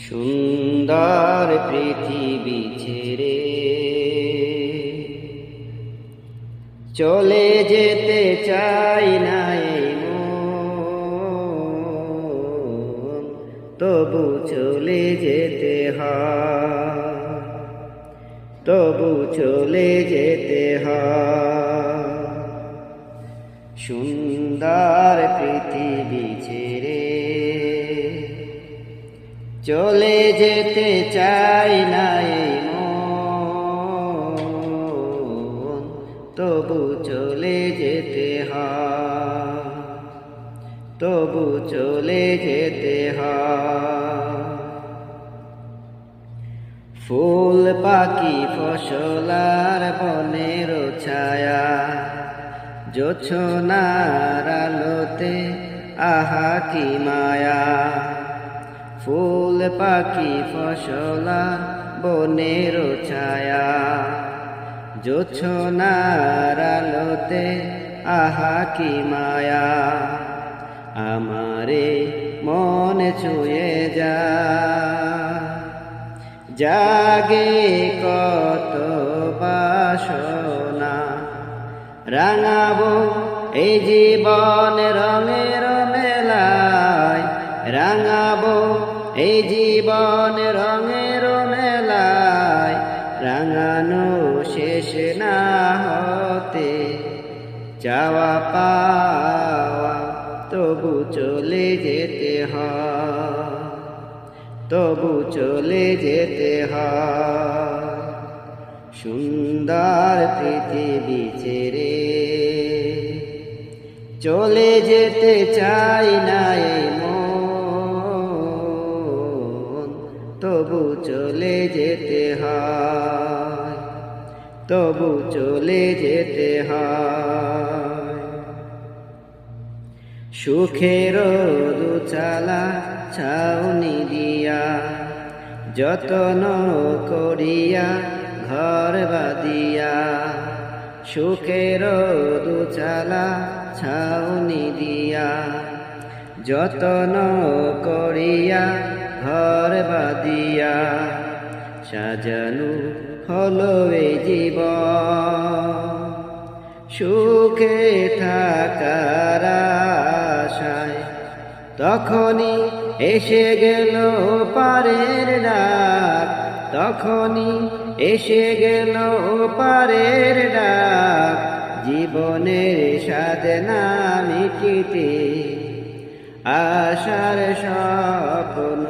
সুন্দর পৃথিবী ছেড়ে চলে যেতে চাই না এই মন, তবু চলে যেতে হয়, তবু চলে যেতে হয়। সুন্দর পৃথিবী ছেড়ে চলে যেতে চাই না এই মন, তবু চলে যেতে হয়, তবু চলে যেতে হয়। ফুল পাখি ফসলার বনের ছায়া, জোছনার আলোতে আহা কি মায়া। ফুল পাখি ফসলা বনের ছায়া, জোছনার আলোতে আহা কি মায়া। আমারে মন ছুঁয়ে জাগে কত বাসনা, রাঙাবো এই জীবন রঙের মেলায়, রাঙাবো এই জীবন রঙের মেলায়। রাঙানো শেষ না হতে চাওয়া পাওয়া, তবু চলে যেতে হয়, তবু চলে যেতে হয়। সুন্দর পৃথিবী ছেড়ে চলে যেতে চাই না এই মন, তবু চলে যেতে হয়, তবু চলে যেতে হয়। সুখের দুচালা ছাউনি দিয়া, যতন করিয়া ঘর বাঁধিয়া। সুখের দুচালা ছাউনি দিয়া, যতন করিয়া ঘর বাঁধিয়া। সাজানো হলো এই জীবন সুখে থাকার আশায়, তখনই এসে গেল পারের ডাক, তখনই এসে গেল পারের ডাক। জীবনের সাধনা মিটিতে আশার স্বপ্ন